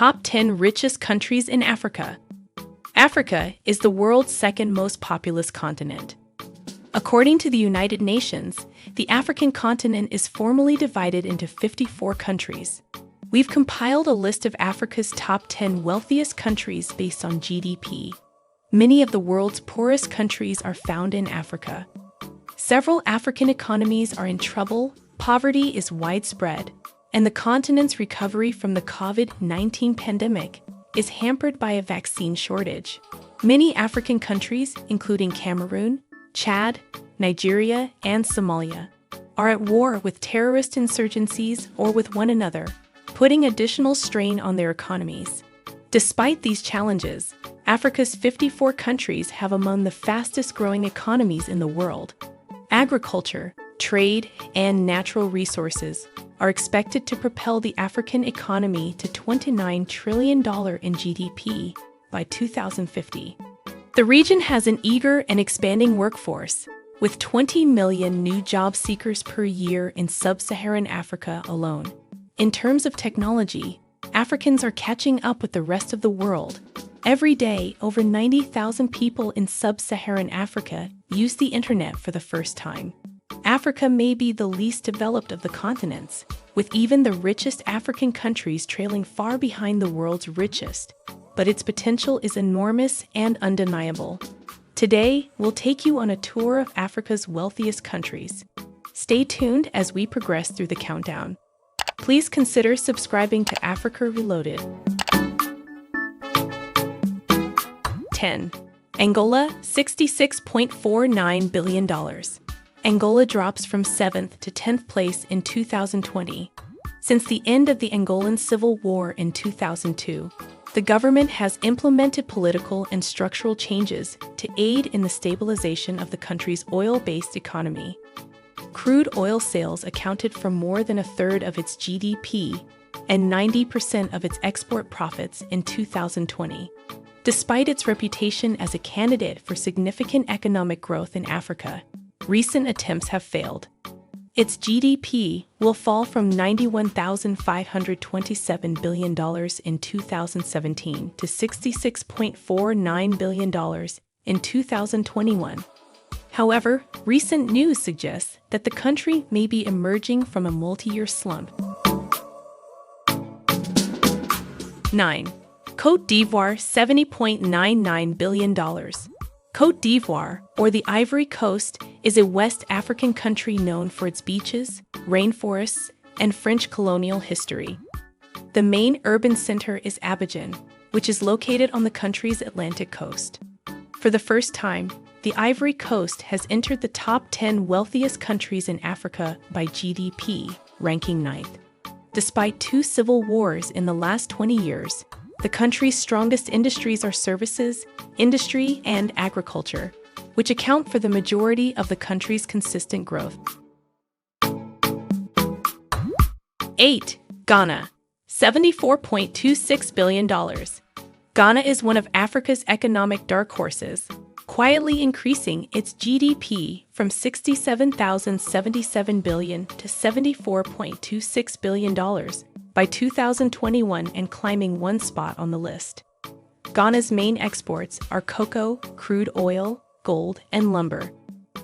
Top 10 Richest Countries in Africa. Africa is the world's second most populous continent. According to the United Nations, the African continent is formally divided into 54 countries. We've compiled a list of Africa's top 10 wealthiest countries based on GDP. Many of the world's poorest countries are found in Africa. Several African economies are in trouble, poverty is widespread, and the continent's recovery from the COVID-19 pandemic is hampered by a vaccine shortage. Many African countries, including Cameroon, Chad, Nigeria, and Somalia, are at war with terrorist insurgencies or with one another, putting additional strain on their economies. Despite these challenges, Africa's 54 countries have among the fastest-growing economies in the world. Agriculture, trade, and natural resources are expected to propel the African economy to $29 trillion in GDP by 2050. The region has an eager and expanding workforce, with 20 million new job seekers per year in sub-Saharan Africa alone. In terms of technology, Africans are catching up with the rest of the world. Every day, over 90,000 people in sub-Saharan Africa use the internet for the first time. Africa may be the least developed of the continents, with even the richest African countries trailing far behind the world's richest. But its potential is enormous and undeniable. Today, we'll take you on a tour of Africa's wealthiest countries. Stay tuned as we progress through the countdown. Please consider subscribing to Africa Reloaded. 10. Angola, $66.49 billion. Angola drops from 7th to 10th place in 2020. Since the end of the Angolan Civil War in 2002, the government has implemented political and structural changes to aid in the stabilization of the country's oil-based economy. Crude oil sales accounted for more than a third of its GDP and 90% of its export profits in 2020. Despite its reputation as a candidate for significant economic growth in Africa, recent attempts have failed. Its GDP will fall from $91,527 billion in 2017 to $66.49 billion in 2021. However, recent news suggests that the country may be emerging from a multi-year slump. 9. Côte d'Ivoire, $70.99 billion. Côte d'Ivoire, or the Ivory Coast, is a West African country known for its beaches, rainforests, and French colonial history. The main urban center is Abidjan, which is located on the country's Atlantic coast. For the first time, the Ivory Coast has entered the top 10 wealthiest countries in Africa by GDP, ranking 9th. Despite 2 civil wars in the last 20 years, the country's strongest industries are services, industry, and agriculture, which account for the majority of the country's consistent growth. 8. Ghana, $74.26 billion. Ghana is one of Africa's economic dark horses, quietly increasing its GDP from $67,077 billion to $74.26 billion by 2021 and climbing 1 spot on the list. Ghana's main exports are cocoa, crude oil, gold, and lumber.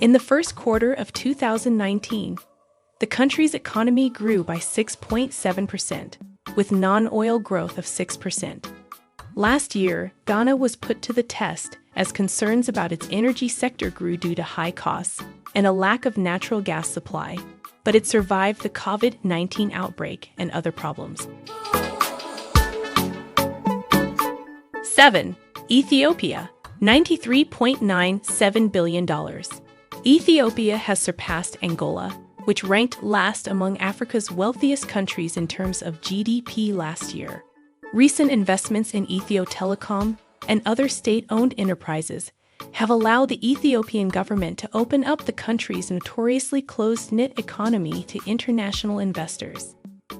In the first quarter of 2019, the country's economy grew by 6.7%, with non-oil growth of 6%. Last year, Ghana was put to the test as concerns about its energy sector grew due to high costs and a lack of natural gas supply, but it survived the COVID-19 outbreak and other problems. 7. Ethiopia, $93.97 billion. Ethiopia has surpassed Angola, which ranked last among Africa's wealthiest countries in terms of GDP last year. Recent investments in Ethio Telecom and other state-owned enterprises have allowed the Ethiopian government to open up the country's notoriously closed-knit economy to international investors.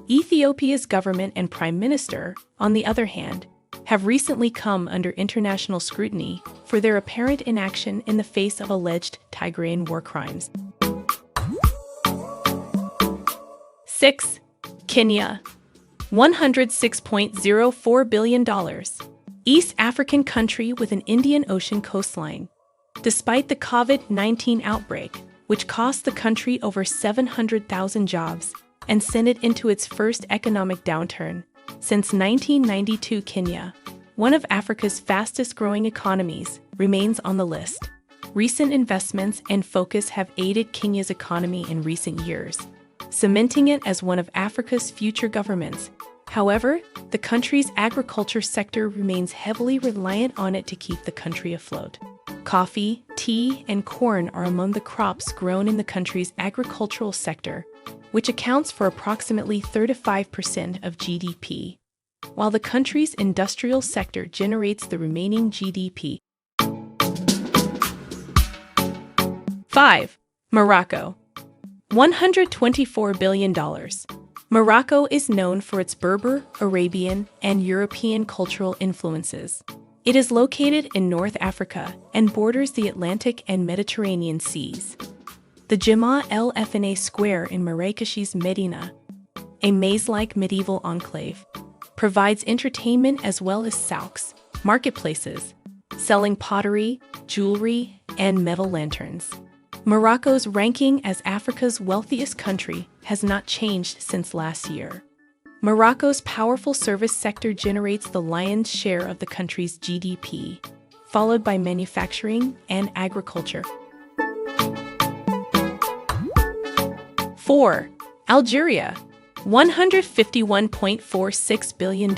Ethiopia's government and prime minister, on the other hand, have recently come under international scrutiny for their apparent inaction in the face of alleged Tigrayan war crimes. 6. Kenya, $106.04 billion. East African country with an Indian Ocean coastline. Despite the COVID-19 outbreak, which cost the country over 700,000 jobs and sent it into its first economic downturn since 1992, Kenya, one of Africa's fastest-growing economies, remains on the list. Recent investments and focus have aided Kenya's economy in recent years, cementing it as one of Africa's future governments. However, the country's agriculture sector remains heavily reliant on it to keep the country afloat. Coffee, tea, and corn are among the crops grown in the country's agricultural sector, which accounts for approximately 35% of GDP, while the country's industrial sector generates the remaining GDP. 5. Morocco. $124 billion. Morocco is known for its Berber, Arabian, and European cultural influences. It is located in North Africa and borders the Atlantic and Mediterranean seas. The Jemaa El Fna Square in Marrakesh's Medina, a maze-like medieval enclave, provides entertainment as well as souks, marketplaces, selling pottery, jewelry, and metal lanterns. Morocco's ranking as Africa's wealthiest country has not changed since last year. Morocco's powerful service sector generates the lion's share of the country's GDP, followed by manufacturing and agriculture. 4. Algeria. $151.46 billion.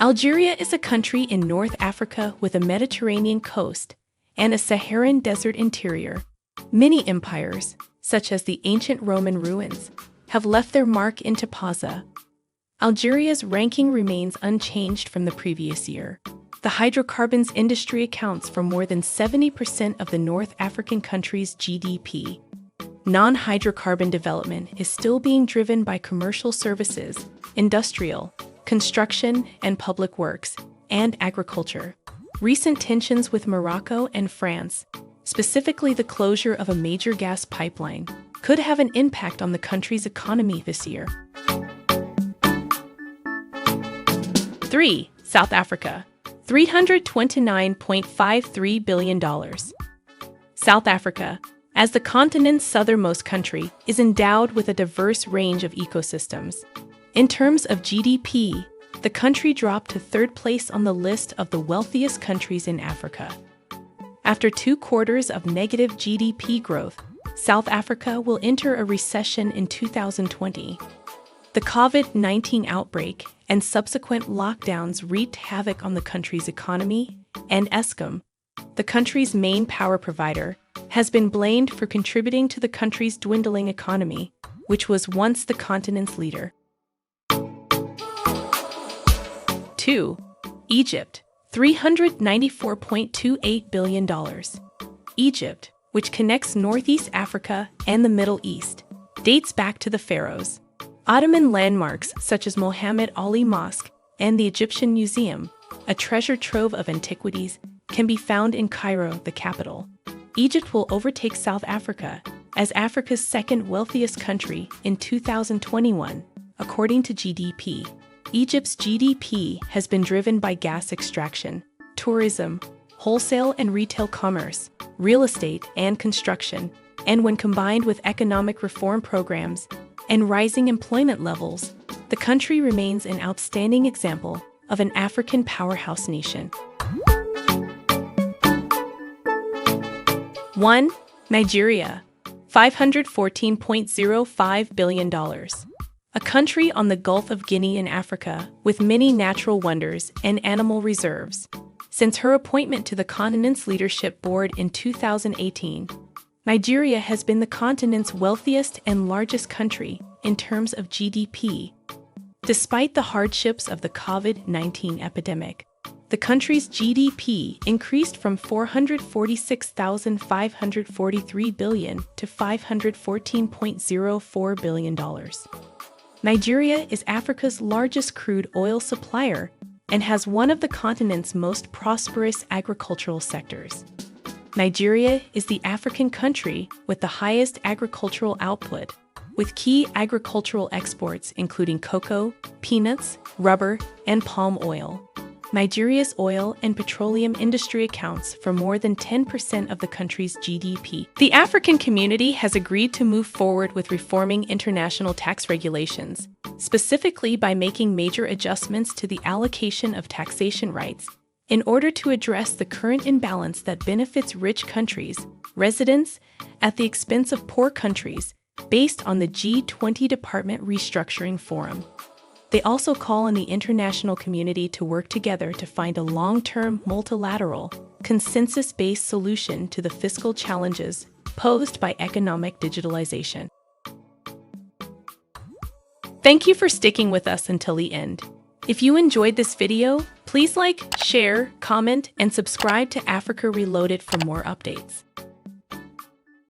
Algeria is a country in North Africa with a Mediterranean coast and a Saharan desert interior. Many empires, such as the ancient Roman ruins, have left their mark in Tipaza. Algeria's ranking remains unchanged from the previous year. The hydrocarbons industry accounts for more than 70% of the North African country's GDP. Non-hydrocarbon development is still being driven by commercial services, industrial, construction and public works, and agriculture. Recent tensions with Morocco and France, specifically the closure of a major gas pipeline, could have an impact on the country's economy this year. 3. South Africa. $329.53 billion. South Africa, as the continent's southernmost country, is endowed with a diverse range of ecosystems. In terms of GDP, the country dropped to third place on the list of the wealthiest countries in Africa. After 2 quarters of negative GDP growth, South Africa will enter a recession in 2020. The COVID-19 outbreak and subsequent lockdowns wreaked havoc on the country's economy, and Eskom, the country's main power provider, has been blamed for contributing to the country's dwindling economy, which was once the continent's leader. 2. Egypt. $394.28 billion. Egypt, which connects Northeast Africa and the Middle East, dates back to the pharaohs. Ottoman landmarks such as Mohammed Ali Mosque and the Egyptian Museum, a treasure trove of antiquities, can be found in Cairo, the capital. Egypt will overtake South Africa as Africa's second wealthiest country in 2021, according to GDP. Egypt's GDP has been driven by gas extraction, tourism, wholesale and retail commerce, real estate and construction, and when combined with economic reform programs and rising employment levels, the country remains an outstanding example of an African powerhouse nation. 1. Nigeria. $514.05 billion. A country on the Gulf of Guinea in Africa with many natural wonders and animal reserves. Since her appointment to the continent's leadership board in 2018, Nigeria has been the continent's wealthiest and largest country in terms of GDP. Despite the hardships of the COVID-19 epidemic, the country's GDP increased from $446,543 billion to $514.04 billion. Nigeria is Africa's largest crude oil supplier and has one of the continent's most prosperous agricultural sectors. Nigeria is the African country with the highest agricultural output, with key agricultural exports including cocoa, peanuts, rubber, and palm oil. Nigeria's oil and petroleum industry accounts for more than 10% of the country's GDP. The African community has agreed to move forward with reforming international tax regulations, specifically by making major adjustments to the allocation of taxation rights, in order to address the current imbalance that benefits rich countries, residents, at the expense of poor countries, based on the G20 Department Restructuring Forum. They also call on the international community to work together to find a long-term, multilateral, consensus-based solution to the fiscal challenges posed by economic digitalization. Thank you for sticking with us until the end. If you enjoyed this video, please like, share, comment, and subscribe to Africa Reloaded for more updates.